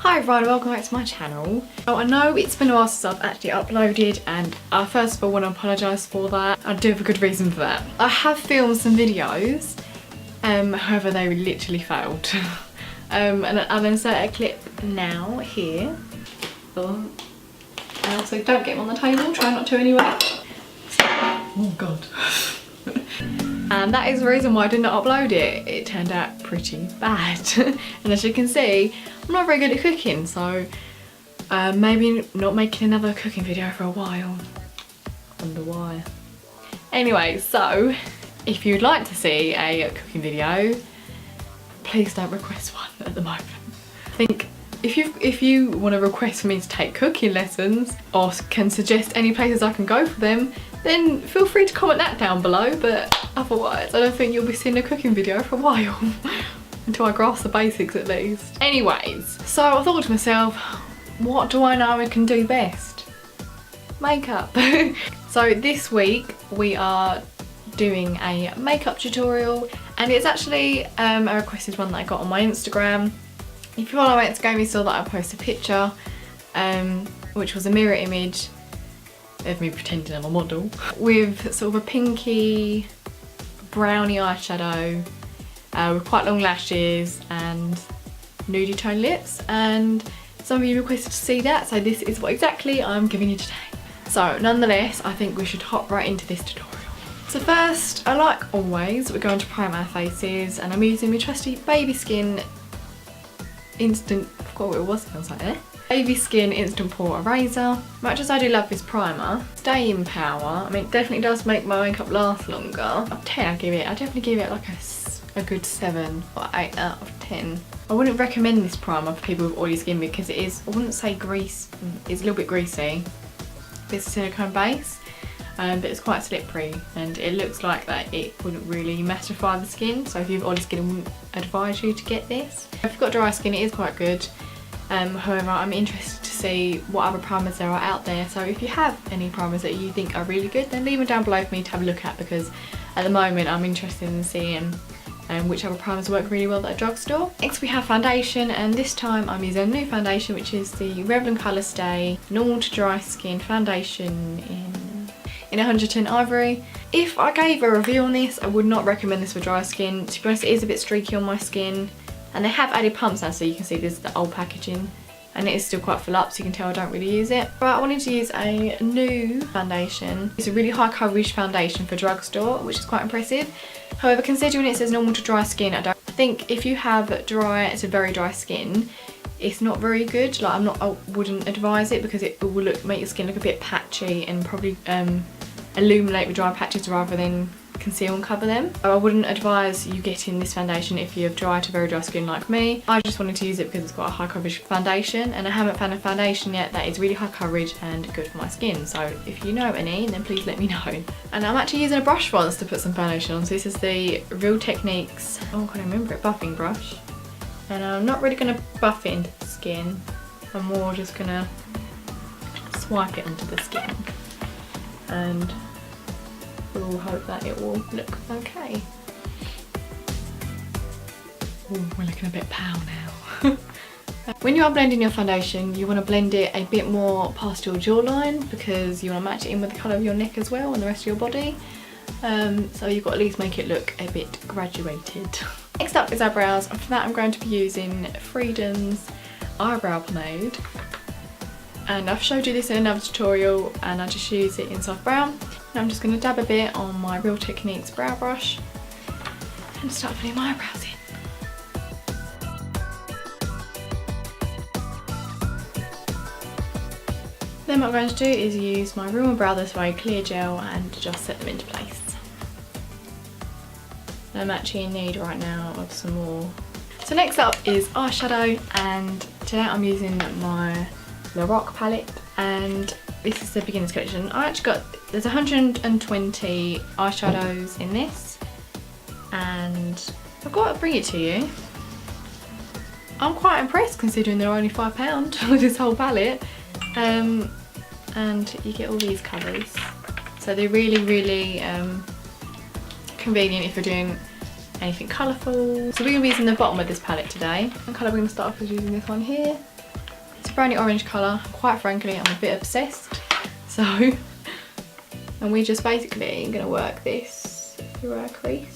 Hi everyone, welcome back to my channel. So I know it's been a while since I've actually uploaded, and I first of all want to apologise for that. I do have a good reason for that. I have filmed some videos, however they literally failed. And I'll insert a clip now here. And also don't get them on the table, try not to anyway. Oh god. And that is the reason why I did not upload it. It turned out pretty bad. And as you can see, I'm not very good at cooking, so maybe not making another cooking video for a while. I wonder why. Anyway, so if you'd like to see a cooking video, please don't request one at the moment. I think if you want to request for me to take cooking lessons or can suggest any places I can go for them, then feel free to comment that down below, but otherwise I don't think you'll be seeing a cooking video for a while. Until I grasp the basics at least. Anyways, so I thought to myself, what do I know I can do best? Makeup. So this week we are doing a makeup tutorial, and it's actually a requested one that I got on my Instagram. If you follow my Instagram, you saw that I posted a picture, which was a mirror image of me pretending I'm a model, with sort of a pinky brownie eyeshadow, with quite long lashes and nudie tone lips, and some of you requested to see that, so this is what exactly I'm giving you today. So nonetheless, I think we should hop right into this tutorial. So first, like always, we're going to prime our faces, and I'm using my trusty Baby Skin Instant, I forgot what it was, sounds like there. Baby Skin Instant Pore Eraser. Much as I do love this primer, staying power, I mean it definitely does make my makeup last longer. Out of 10 I'd definitely give it like a good 7 or 8 out of 10. I wouldn't recommend this primer for people with oily skin because it is, I wouldn't say grease, it's a little bit greasy. It's a silicone base, but it's quite slippery, and it looks like that it wouldn't really mattify the skin, so if you have oily skin I wouldn't advise you to get this. If you've got dry skin it is quite good. However, I'm interested to see what other primers there are out there, so if you have any primers that you think are really good, then leave them down below for me to have a look at, because at the moment I'm interested in seeing which other primers work really well at a drugstore. Next we have foundation, and this time I'm using a new foundation, which is the Revlon Colour Stay Normal to Dry Skin Foundation in 110 Ivory. If I gave a review on this, I would not recommend this for dry skin. To be honest, it is a bit streaky on my skin. And they have added pumps now, so you can see this is the old packaging, and it is still quite full up, so you can tell I don't really use it. But I wanted to use a new foundation. It's a really high coverage foundation for drugstore, which is quite impressive. However, considering it says normal to dry skin, I think if you have dry to very dry skin, it's not very good. Like I wouldn't advise it, because it will make your skin look a bit patchy and probably illuminate with dry patches rather than conceal and cover them. So I wouldn't advise you getting this foundation if you have dry to very dry skin like me. I just wanted to use it because it's got a high coverage foundation, and I haven't found a foundation yet that is really high coverage and good for my skin, so if you know any, then please let me know. And I'm actually using a brush for this to put some foundation on, so this is the Real Techniques, oh I can't remember it, buffing brush. And I'm not really going to buff it into the skin, I'm more just going to swipe it onto the skin, and we'll hope that it will look okay. Ooh, we're looking a bit pale now. When you are blending your foundation, you want to blend it a bit more past your jawline, because you want to match it in with the colour of your neck as well and the rest of your body. So you've got to at least make it look a bit graduated. Next up is eyebrows, and for that I'm going to be using Freedom's eyebrow pomade. And I've showed you this in another tutorial, and I just use it in soft brown. And I'm just going to dab a bit on my Real Techniques brow brush and start putting my eyebrows in. Then what I'm going to do is use my Rimmel Brow This Way clear gel and just set them into place. I'm actually in need right now of some more. So next up is eyeshadow, and today I'm using my Lorac palette, and this is the beginner's collection. I actually got, there's 120 eyeshadows in this, and I've got to bring it to you. I'm quite impressed considering they're only £5 with this whole palette. And you get all these colours, so they're really convenient if you're doing anything colourful. So we're going to be using the bottom of this palette today. What colour we're going to start off with using this one here. brownie orange colour. Quite frankly, I'm a bit obsessed. So, and we're just basically going to work this through our crease.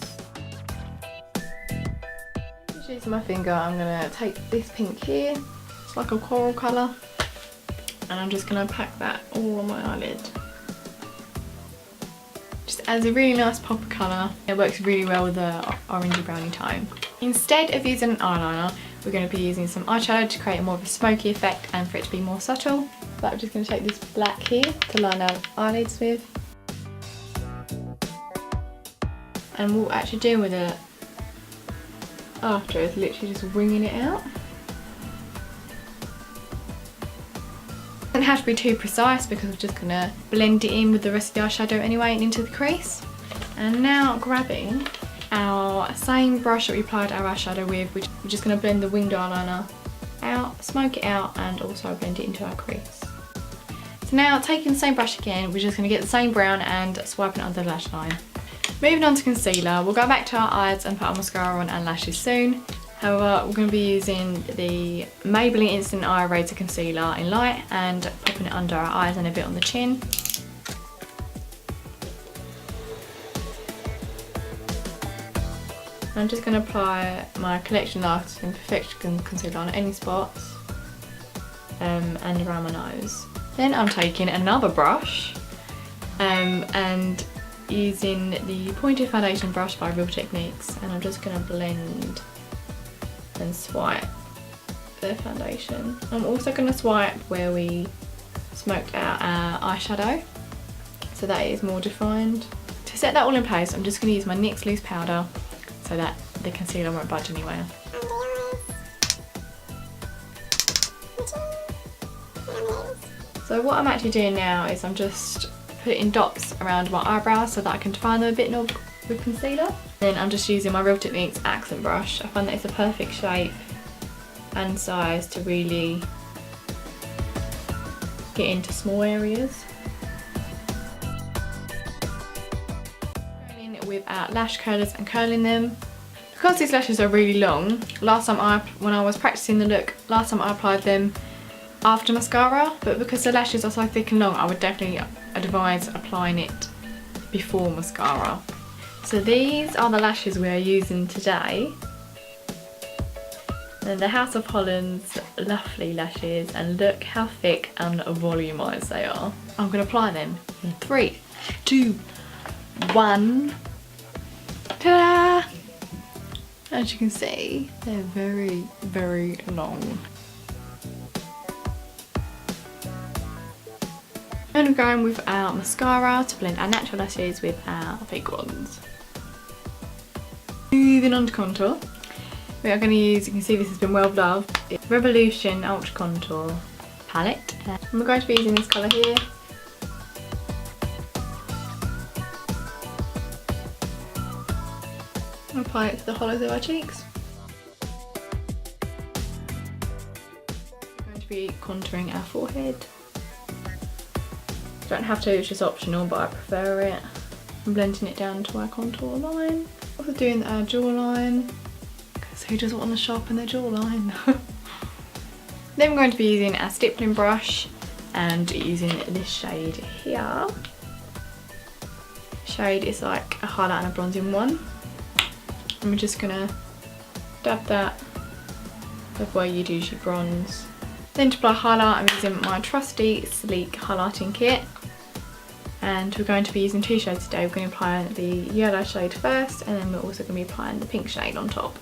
Just using my finger, I'm going to take this pink here. It's like a coral colour. And I'm just going to pack that all on my eyelid. Just adds a really nice pop of colour. It works really well with the orangey brownie tone. Instead of using an eyeliner, we're going to be using some eyeshadow to create more of a smoky effect and for it to be more subtle. But I'm just going to take this black here to line our eyelids with. And what we'll actually do with it after is literally just winging it out. It doesn't have to be too precise because we're just going to blend it in with the rest of the eyeshadow anyway and into the crease. And now grabbing our same brush that we applied our eyeshadow with, which we're just going to blend the winged eyeliner out, smoke it out and also blend it into our crease. So now taking the same brush again, we're just going to get the same brown and swiping it under the lash line. Moving on to concealer, we'll go back to our eyes and put our mascara on and lashes soon. However, we're going to be using the Maybelline Instant Eye Eraser Concealer in light and popping it under our eyes and a bit on the chin. I'm just going to apply my Collection Lasting Perfection Concealer on any spots and around my nose. Then I'm taking another brush and using the Pointed Foundation brush by Real Techniques, and I'm just going to blend and swipe the foundation. I'm also going to swipe where we smoked out our eyeshadow so that it is more defined. To set that all in place, I'm just going to use my NYX loose powder so that the concealer won't budge anywhere. So what I'm actually doing now is I'm just putting dots around my eyebrows so that I can define them a bit more with concealer. Then I'm just using my Real Techniques accent brush. I find that it's a perfect shape and size to really get into small areas. Going in with our lash curlers and curling them. Because these lashes are really long, when I was practicing the look, last time I applied them after mascara, but because the lashes are so thick and long, I would definitely advise applying it before mascara. So these are the lashes we are using today. And the House of Holland's lovely lashes, and look how thick and volumized they are. I'm going to apply them in 3, 2, 1. Ta-da! As you can see, they're very, very long. And we're going with our mascara to blend our natural lashes with our fake ones. Moving on to contour. We are going to use, you can see this has been well loved, it's Revolution Ultra Contour palette. And we're going to be using this colour here. And apply it to the hollows of our cheeks. We're going to be contouring our forehead. You don't have to, it's just optional, but I prefer it. I'm blending it down to our contour line. Also doing our jawline, because who doesn't want to sharpen their jawline? Then we're going to be using our stippling brush and using this shade here. Shade is like a highlight and a bronze in one. And we're just gonna dab that of where you'd usually bronze. Then to apply highlight, I'm using my trusty Sleek highlighting kit. And we're going to be using 2 shades today. We're going to apply the yellow shade first, and then we're also going to be applying the pink shade on top.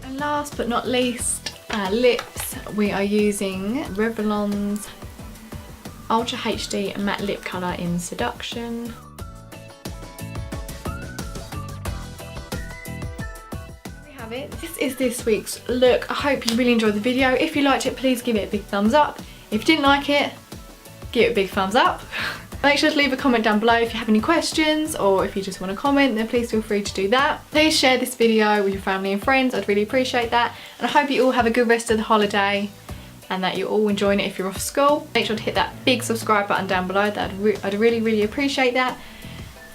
And last but not least, our lips. We are using Revlon's Ultra HD Matte Lip Colour in Seduction. This is this week's look. I hope you really enjoyed the video. If you liked it, please give it a big thumbs up. If you didn't like it, give it a big thumbs up. Make sure to leave a comment down below if you have any questions, or if you just want to comment, then please feel free to do that. Please share this video with your family and friends. I'd really appreciate that. And I hope you all have a good rest of the holiday and that you're all enjoying it if you're off school. Make sure to hit that big subscribe button down below. I'd really, really appreciate that.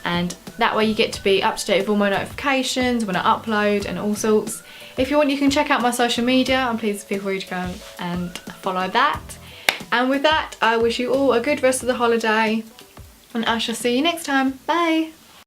And That way you get to be up to date with all my notifications when I upload and all sorts. If you want, you can check out my social media, and please feel free to go and follow that. And with that, I wish you all a good rest of the holiday, and I shall see you next time. Bye!